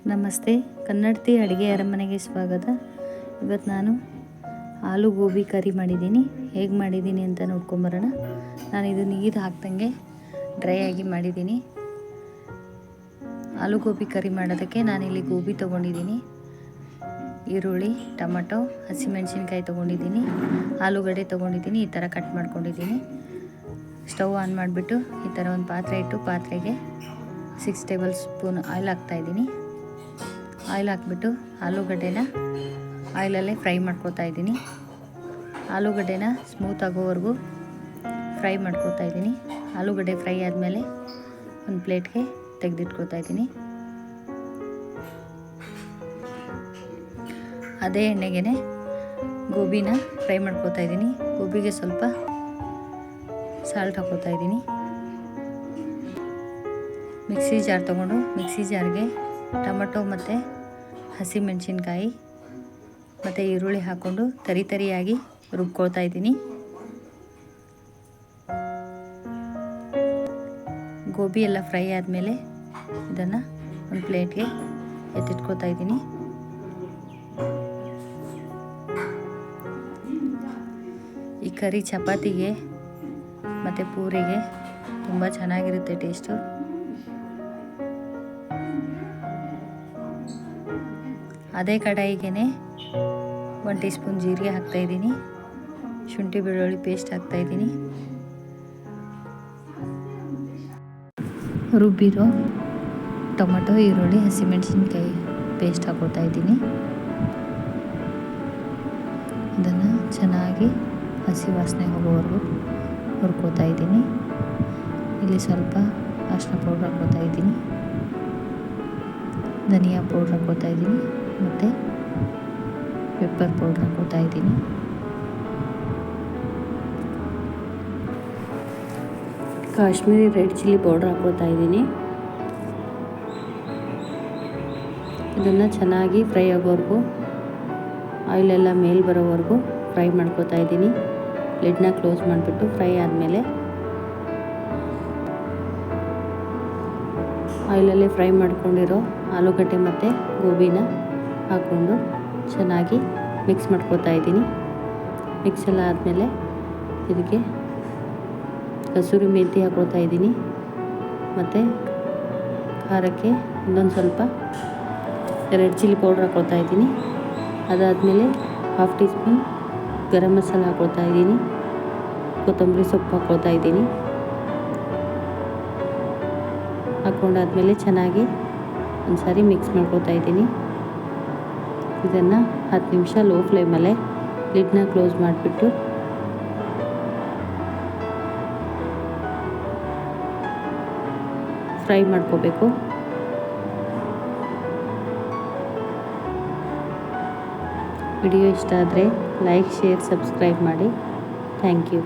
ನಮಸ್ತೆ, ಕನ್ನಡತಿ ಅಡುಗೆ ಅರಮನೆಗೆ ಸ್ವಾಗತ. ಇವತ್ತು ನಾನು ಆಲೂ ಗೋಬಿ ಕರಿ ಮಾಡಿದ್ದೀನಿ. ಹೇಗೆ ಮಾಡಿದ್ದೀನಿ ಅಂತ ನೋಡ್ಕೊಂಬರೋಣ. ನಾನು ಇದು ನೀರು ಹಾಕ್ದಂಗೆ ಡ್ರೈ ಆಗಿ ಮಾಡಿದ್ದೀನಿ. ಆಲೂ ಗೋಬಿ ಕರಿ ಮಾಡೋದಕ್ಕೆ ನಾನಿಲ್ಲಿ ಗೋಬಿ ತೊಗೊಂಡಿದ್ದೀನಿ, ಈರುಳ್ಳಿ, ಟೊಮೆಟೊ, ಹಸಿಮೆಣಸಿನ್ಕಾಯಿ ತೊಗೊಂಡಿದ್ದೀನಿ, ಆಲೂಗಡ್ಡೆ ತೊಗೊಂಡಿದ್ದೀನಿ. ಈ ಥರ ಕಟ್ ಮಾಡ್ಕೊಂಡಿದ್ದೀನಿ. ಸ್ಟವ್ ಆನ್ ಮಾಡಿಬಿಟ್ಟು ಈ ಥರ ಒಂದು ಪಾತ್ರೆ ಇಟ್ಟು ಪಾತ್ರೆಗೆ 6 ಟೇಬಲ್ ಸ್ಪೂನ್ ಆಯಿಲ್ ಹಾಕ್ತಾಯಿದ್ದೀನಿ. ಆಯಿಲ್ ಹಾಕ್ಬಿಟ್ಟು ಆಲೂಗಡ್ಡೆನ ಆಯಿಲಲ್ಲೇ ಫ್ರೈ ಮಾಡ್ಕೊತಾ ಇದ್ದೀನಿ. ಆಲೂಗಡ್ಡೆನ ಸ್ಮೂತ್ ಆಗೋವರೆಗೂ ಫ್ರೈ ಮಾಡ್ಕೊತಾ ಇದ್ದೀನಿ. ಆಲೂಗಡ್ಡೆ ಫ್ರೈ ಆದಮೇಲೆ ಒಂದು ಪ್ಲೇಟ್ಗೆ ತೆಗೆದಿಟ್ಕೊತಾ ಇದ್ದೀನಿ. ಅದೇ ಎಣ್ಣೆಗೆ ಗೋಬಿನ ಫ್ರೈ ಮಾಡ್ಕೊತಾ ಇದ್ದೀನಿ. ಗೋಬಿಗೆ ಸ್ವಲ್ಪ ಸಾಲ್ಟ್ ಹಾಕೋತಾ ಇದ್ದೀನಿ. ಮಿಕ್ಸಿ ಜಾರ್ ತೊಗೊಂಡು ಮಿಕ್ಸಿ ಜಾರ್ಗೆ ಟೊಮೆಟೊ ಮತ್ತು ಹಸಿಮೆಣಸಿನ್ಕಾಯಿ ಮತ್ತು ಈರುಳ್ಳಿ ಹಾಕ್ಕೊಂಡು ತರಿಯಾಗಿ ರುಬ್ಕೊಳ್ತಾ ಇದ್ದೀನಿ. ಗೋಬಿ ಎಲ್ಲ ಫ್ರೈ ಆದಮೇಲೆ ಇದನ್ನು ಒಂದು ಪ್ಲೇಟ್ಗೆ ಎತ್ತಿಟ್ಕೊತಾ ಇದ್ದೀನಿ. ಈ ಕರಿ ಚಪಾತಿಗೆ ಮತ್ತು ಪೂರಿಗೆ ತುಂಬ ಚೆನ್ನಾಗಿರುತ್ತೆ ಟೇಸ್ಟು. ಅದೇ ಕಡಾಯಿಗೆ 1 ಟೀ ಸ್ಪೂನ್ ಜೀರಿಗೆ ಹಾಕ್ತಾಯಿದ್ದೀನಿ. ಶುಂಠಿ ಬೆಳ್ಳುಳ್ಳಿ ಪೇಸ್ಟ್ ಹಾಕ್ತಾಯಿದ್ದೀನಿ. ರುಬ್ಬಿರೋ ಟೊಮೆಟೊ, ಈರುಳ್ಳಿ, ಹಸಿಮೆಣಸಿನ್ಕಾಯಿ ಪೇಸ್ಟ್ ಹಾಕೋತಾ ಇದ್ದೀನಿ. ಇದನ್ನು ಚೆನ್ನಾಗಿ ಹಸಿ ವಾಸನೆ ಹೋಗೋವರೆಗೂ ಹುರ್ಕೋತಾ ಇದ್ದೀನಿ. ಇಲ್ಲಿ ಸ್ವಲ್ಪ ಅರಿಶಿನ ಪೌಡ್ರ್ ಹಾಕೋತಾ ಇದ್ದೀನಿ, ಧನಿಯಾ ಪೌಡ್ರ್ ಹಾಕೋತಾ ಇದ್ದೀನಿ ಮತ್ತು ಪೆಪ್ಪರ್ ಪೌಡ್ರ್ ಹಾಕೋತಾ ಇದ್ದೀನಿ. ಕಾಶ್ಮೀರಿ ರೆಡ್ ಚಿಲ್ಲಿ ಪೌಡ್ರ್ ಹಾಕೋತಾ ಇದ್ದೀನಿ. ಇದನ್ನು ಚೆನ್ನಾಗಿ ಫ್ರೈ ಆಗೋವರೆಗೂ, ಆಯಿಲೆಲ್ಲ ಮೇಲೆ ಬರೋವರೆಗೂ ಫ್ರೈ ಮಾಡ್ಕೋತಾ ಇದ್ದೀನಿ. ಲಿಡ್ನ ಕ್ಲೋಸ್ ಮಾಡಿಬಿಟ್ಟು ಫ್ರೈ ಆದಮೇಲೆ ಆಯಿಲಲ್ಲಿ ಫ್ರೈ ಮಾಡ್ಕೊಂಡಿರೋ ಆಲೂಗಡ್ಡೆ ಮತ್ತು ಗೋಬಿನ ಹಾಕ್ಕೊಂಡು ಚೆನ್ನಾಗಿ ಮಿಕ್ಸ್ ಮಾಡ್ಕೊತಾ ಇದ್ದೀನಿ. ಮಿಕ್ಸ್ ಎಲ್ಲ ಆದಮೇಲೆ ಇದಕ್ಕೆ ಕಸೂರಿ ಮೆಂತಿ ಹಾಕೋತಾ ಇದ್ದೀನಿ ಮತ್ತು ಖಾರಕ್ಕೆ ಇನ್ನೊಂದು ಸ್ವಲ್ಪ ರೆಡ್ ಚಿಲ್ಲಿ ಪೌಡ್ರ್ ಹಾಕೋತಾ ಇದ್ದೀನಿ. ಅದಾದಮೇಲೆ 1/2 ಟೀ ಸ್ಪೂನ್ ಗರಂ ಮಸಾಲ ಹಾಕೋತಾ ಇದ್ದೀನಿ. ಕೊತ್ತಂಬರಿ ಸೊಪ್ಪು ಹಾಕೋತಾ ಇದ್ದೀನಿ. ಹಾಕ್ಕೊಂಡಾದ್ಮೇಲೆ ಚೆನ್ನಾಗಿ ಒಂದು ಸಾರಿ ಮಿಕ್ಸ್ ಮಾಡ್ಕೊತಾ ಇದ್ದೀನಿ. ಇದನ್ನು 10 ನಿಮಿಷ ಲೋ ಫ್ಲೇಮಲ್ಲೇ ಲಿಡ್ನ ಕ್ಲೋಸ್ ಮಾಡಿಬಿಟ್ಟು ಫ್ರೈ ಮಾಡ್ಕೋಬೇಕು. ವಿಡಿಯೋ ಇಷ್ಟ ಆದರೆ ಲೈಕ್, ಶೇರ್, ಸಬ್ಸ್ಕ್ರೈಬ್ ಮಾಡಿ. Thank you.